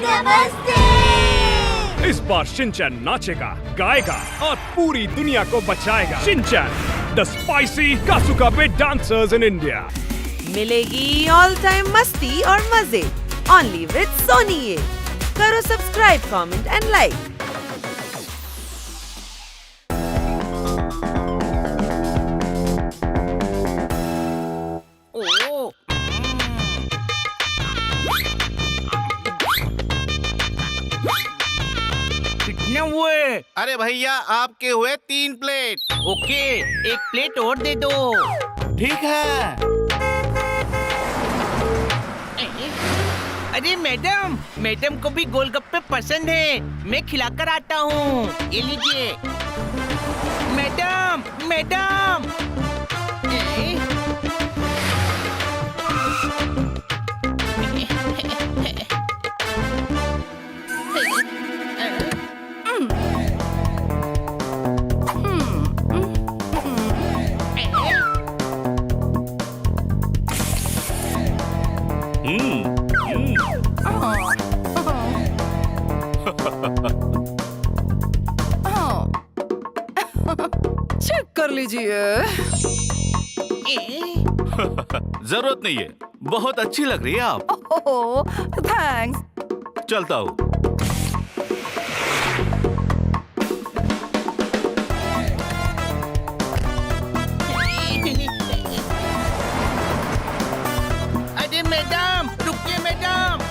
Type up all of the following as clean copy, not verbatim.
नमस्ते। इस बार शिनचैन नाचेगा, गाएगा और पूरी दुनिया को बचाएगा। Shinchan, the spicy Kasukabe dancers in India. मिलेगी ऑल टाइम मस्ती और मजे ओनली विद सोनी ये। करो सब्सक्राइब, कमेंट एंड लाइक। कितने हुए? अरे भैया आपके हुए 3 प्लेट। ओके, एक प्लेट और दे दो। ठीक है। अरे मैडम, मैडम को भी गोलगप्पे पसंद है। मैं खिलाकर आता हूँ, ये लीजिए। Madam, madam. चेक कर लीजिए। जरूरत नहीं है, बहुत अच्छी लग रही है आप। ओह, थैंक्स। चलता हूँ। अरे मैडम, रुकिए मैडम।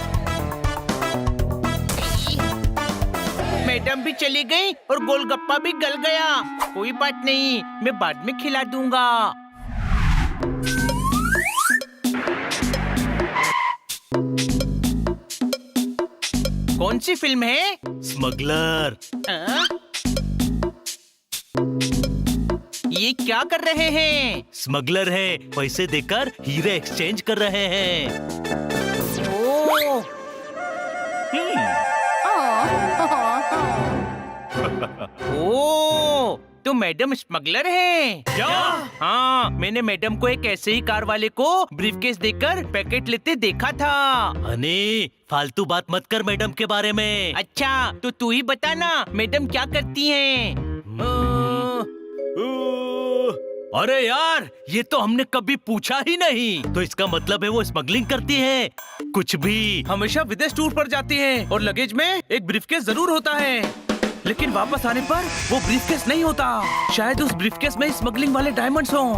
मैडम भी चली गई और गोलगप्पा भी गल गया। कोई बात नहीं, मैं बाद में खिला दूंगा। कौन सी फिल्म है? स्मगलर। ये क्या कर रहे हैं? स्मगलर है, पैसे देकर हीरे एक्सचेंज कर रहे हैं। ओह, ओह, तो मैडम स्मगलर है क्या? हाँ, मैंने मैडम को एक ऐसे ही कार वाले को ब्रीफकेस देकर पैकेट लेते देखा था। हनी, फालतू बात मत कर मैडम के बारे में। अच्छा, तो तू ही बता ना, मैडम क्या करती हैं? अरे यार, ये तो हमने कभी पूछा ही नहीं। तो इसका मतलब है वो स्मगलिंग करती है? कुछ भी। हमेशा विदेश टूर पर जाती हैं और लगेज में एक ब्रीफकेस जरूर होता है, लेकिन वापस आने पर वो ब्रीफकेस नहीं होता। शायद उस ब्रीफकेस में स्मगलिंग वाले डायमंड्स हों।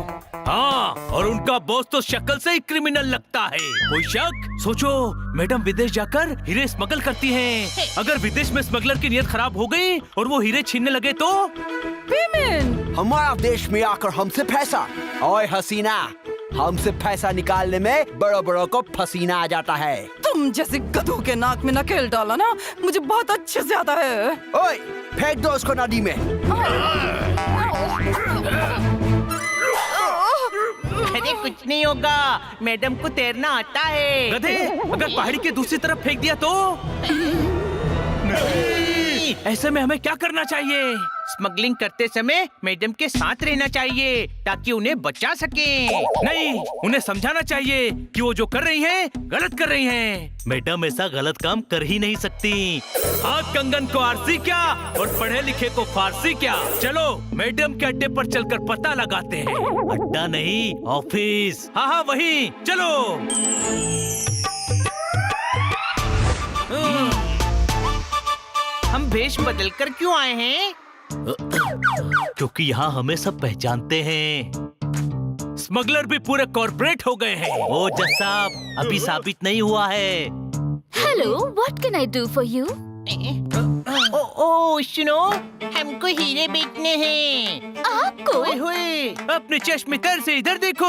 हाँ, और उनका बॉस तो शक्ल से ही क्रिमिनल लगता है। कोई शक? सोचो, मैडम विदेश जाकर हीरे स्मगल करती हैं। अगर विदेश में स्मगलर की नीयत खराब हो गई और वो हीरे छीनने लगे तो? हमारा देश में आकर हमसे पैसा। ओए हसीना, हमसे पैसा निकालने में बड़ों बड़ों को पसीना आ जाता है। तुम जैसे गधों के नाक में नकेल डाला ना, मुझे बहुत अच्छे से आता है। ओए, फेंक दो उसको नदी में। अरे कुछ नहीं होगा, मैडम को तैरना आता है। गधे, अगर पहाड़ी के दूसरी तरफ फेंक दिया तो? ऐसे में हमें क्या करना चाहिए? स्मगलिंग करते समय मैडम के साथ रहना चाहिए ताकि उन्हें बचा सके। नहीं, उन्हें समझाना चाहिए कि वो जो कर रही हैं, गलत कर रही हैं। मैडम ऐसा गलत काम कर ही नहीं सकती। हाथ कंगन को आरसी क्या और पढ़े लिखे को फारसी क्या। चलो मैडम के अड्डे पर चलकर पता लगाते हैं। अड्डा नहीं, ऑफिस। हाँ हाँ वही, चलो। हम भेष बदल कर क्यों आए हैं? क्योंकि यहाँ हमें सब पहचानते हैं। स्मगलर भी पूरे कॉर्पोरेट हो गए हैं। ओ जज साहब, अभी साबित नहीं हुआ है। Hello, what can I do for you? ओ सुनो, हमको हीरे बेचने हैं। आपको? ओए होए, अपने चश्मितर से इधर देखो।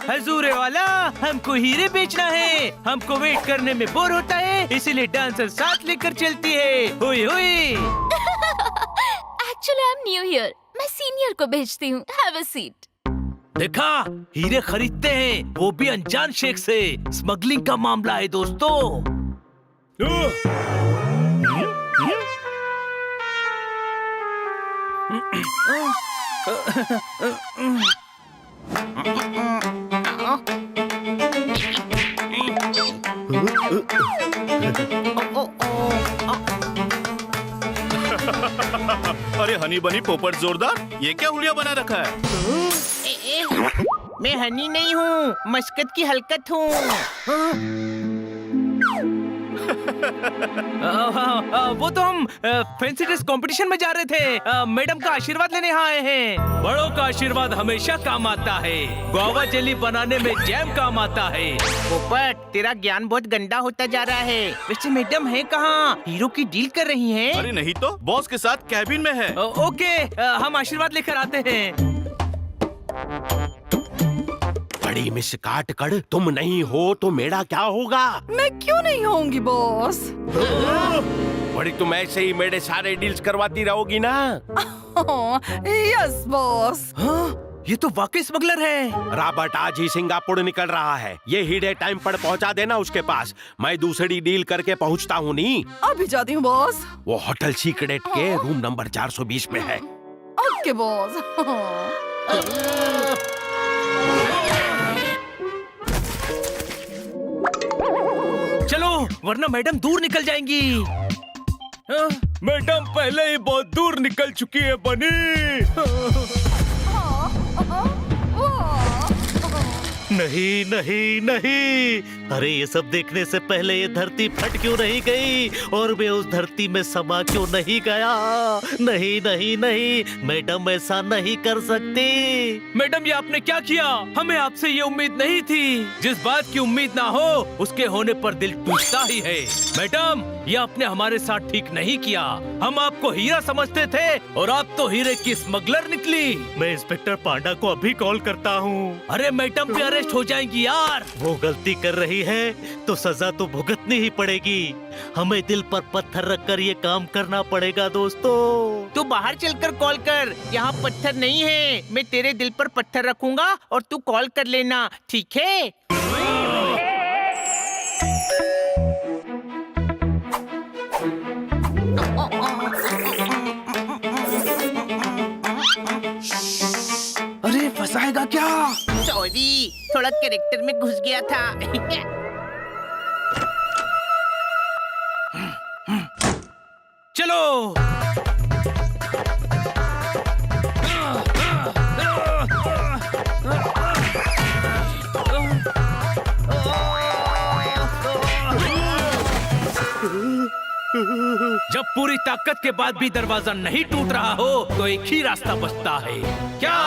हजूरे वाला, हमको हीरे बेचना है। हमको वेट करने में बोर होता है, इसीलिए डांसर साथ लेकर चलती है। होए होए। Actually I am new here, मैं सीनियर को भेजती हूँ। Have a seat. देखा, हीरे खरीदते हैं, वो भी अनजान शेख से। स्मगलिंग का मामला है दोस्तों। ओ, ओ, ओ। हनी बनी पोपट जोरदार, ये क्या हुलिया बना रखा है? मैं हनी नहीं हूँ, मस्कत की हलकत हूँ। वो तो हम फैंसी ड्रेस कंपटीशन में जा रहे थे। मैडम का आशीर्वाद लेने यहाँ आए हैं। बड़ों का आशीर्वाद हमेशा काम आता है। गुआवा जेली बनाने में जैम काम आता है। पोपट, तेरा ज्ञान बहुत गंदा होता जा रहा है। वैसे मैडम है कहाँ? हीरो की डील कर रही हैं? अरे नहीं तो, बॉस के साथ कैबिन में है। ओके, हम आशीर्वाद लेकर आते हैं। बड़ी मिस काटकड़, तुम नहीं हो तो मेरा क्या होगा? मैं क्यों नहीं होंगी बॉस? बड़ी तुम ऐसे ही मेरे सारे डील्स करवाती रहोगी ना? Yes boss. ये तो वाकई स्मगलर है। रॉबर्ट आज ही सिंगापुर निकल रहा है। ये हीरे टाइम पर पहुंचा देना उसके पास। मैं दूसरी डील करके पहुंचता हूँ नी। अभी जाती हूँ बॉस। वो होटल सीक्रेट के रूम नंबर 420 में है। Okay boss. चलो, वरना मैडम दूर निकल जाएंगी। मैडम पहले ही बहुत दूर निकल चुकी है बनी। नहीं नहीं नहीं, अरे ये सब देखने से पहले ये धरती फट क्यों नहीं गई और मैं उस धरती में समा क्यों नहीं गया? नहीं नहीं नहीं, मैडम ऐसा नहीं कर सकती। मैडम, ये आपने क्या किया? हमें आपसे ये उम्मीद नहीं थी। जिस बात की उम्मीद ना हो उसके होने पर दिल टूटता ही है। मैडम, ये आपने हमारे साथ ठीक नहीं किया। हम आपको हीरा समझते थे और आप तो हीरे की स्मगलर निकली। मैं इंस्पेक्टर पांडा को अभी कॉल करता हूँ। अरे मैडम भी अरेस्ट हो जाएंगी यार। वो गलती कर रही है तो सजा तो भुगतनी ही पड़ेगी। हमें दिल पर पत्थर रखकर ये काम करना पड़ेगा दोस्तों। तू बाहर चलकर कॉल कर, यहाँ पत्थर नहीं है। मैं तेरे दिल पर पत्थर रखूंगा और तू कॉल कर लेना, ठीक है? अरे फंसाएगा क्या? सॉरी, थोड़ा कैरेक्टर में घुस गया था। चलो। जब पूरी ताकत के बाद भी दरवाजा नहीं टूट रहा हो तो एक ही रास्ता बचता है। क्या?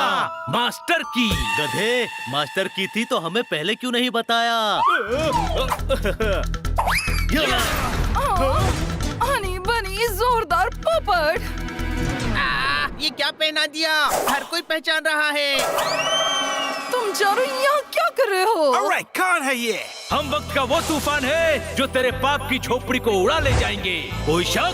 मास्टर की। गधे, मास्टर की थी तो हमें पहले क्यों नहीं बताया? हनी बनी जोरदार पोपट। ये क्या पहना दिया? हर कोई पहचान रहा है। तुम चारों यहाँ क्या कर रहे हो? अरे कौन है ये? हम वक्त का वो तूफान है जो तेरे पाप की झोपड़ी को उड़ा ले जाएंगे। कोई शक?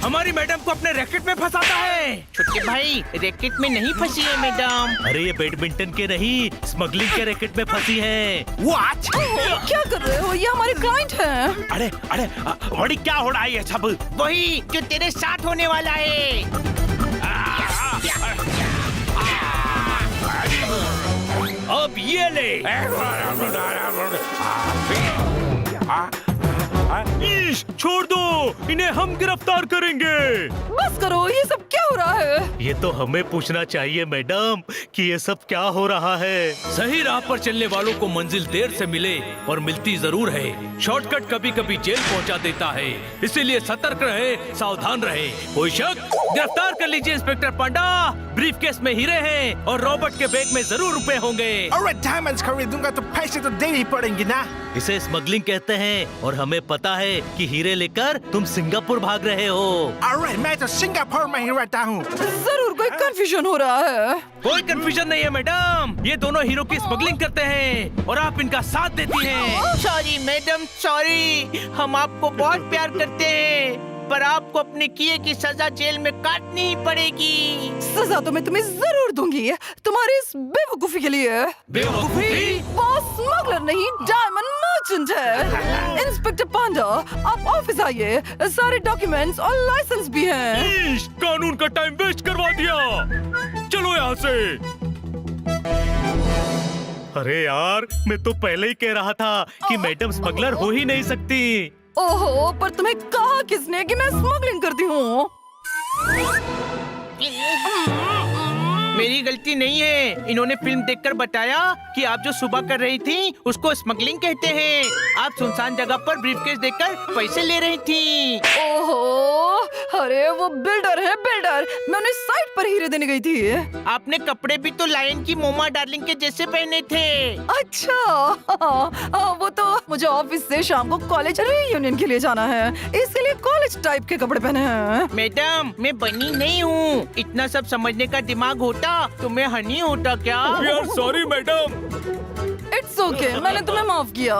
हमारी मैडम को अपने रैकेट में फंसाता है। छोटे भाई, रैकेट में नहीं फंसी है मैडम। अरे ये बैडमिंटन के नहीं, स्मगलिंग के रैकेट में फंसी है। What? क्या कर रहे हो? ये हमारे क्लाइंट हैं। अरे अरे, बड़ी क्या हो रहा है ये सब? वही जो तेरे साथ होने वाला है। अब ये ले। ईश, छोड़ दो, इन्हें हम गिरफ्तार करेंगे। बस करो, ये सब क्या हो रहा है? ये तो हमें पूछना चाहिए मैडम कि ये सब क्या हो रहा है। सही राह पर चलने वालों को मंजिल देर से मिले और मिलती जरूर है। शॉर्टकट कभी कभी जेल पहुंचा देता है, इसीलिए सतर्क रहे, सावधान रहे। कोई शक? गिरफ्तार कर लीजिए इंस्पेक्टर पांडा। ब्रीफ केस में हीरे हैं और रॉबर्ट के बैग में जरूर रुपए होंगे। अरे डायमंड्स खरीदूंगा तो पैसे तो देने ही पड़ेंगे ना। इसे स्मगलिंग कहते हैं और हमें पता है कि हीरे लेकर तुम सिंगापुर भाग रहे हो। अरे मैं तो सिंगापुर में ही रहता हूँ। जरूर कोई कंफ्यूजन हो रहा है। कोई कंफ्यूजन नहीं है मैडम, ये दोनों हीरो की स्मगलिंग करते हैं और आप इनका साथ देती हैं। Sorry madam, sorry. हम आपको बहुत प्यार करते हैं, पर आपको अपने किए की सजा जेल में काटनी ही पड़ेगी। सजा तो मैं तुम्हें जरूर दूंगी, तुम्हारी इस बेवकूफी के लिए। बेवकूफी? बॉस स्मगलर नहीं, डायमंड मर्चेंट है। इंस्पेक्टर पांडा, आप ऑफिस आइए, सारे डॉक्यूमेंट्स और लाइसेंस भी हैं। कानून का टाइम वेस्ट करवा दिया। चलो यहाँ से। अरे यार, मैं तो पहले ही कह रहा था कि मैडम स्मगलर हो ही नहीं सकती। ओहो, पर तुम्हें कहा किसने कि मैं स्मगलिंग करती हूँ? मेरी गलती नहीं है। इन्होंने फिल्म देखकर बताया कि आप जो सुबह कर रही थी उसको स्मगलिंग कहते हैं। आप सुनसान जगह पर ब्रीफकेस देकर पैसे ले रही थी। ओहो, अरे वो बिल्डर है बिल्डर। मैं उन्हें साइट पर हीरे देने गई थी। आपने कपड़े भी तो लायन की मोमा डार्लिंग के जैसे पहने थे। अच्छा, वो तो मुझे ऑफिस से शाम को कॉलेज रीयूनियन के लिए जाना है, इसलिए कॉलेज टाइप के कपड़े पहने हैं। मैडम, मैं बनी नहीं हूँ। इतना सब समझने का दिमाग होता तो मैं हनी होता क्या? Sorry madam. इट्स ओके, मैंने तुम्हें माफ किया।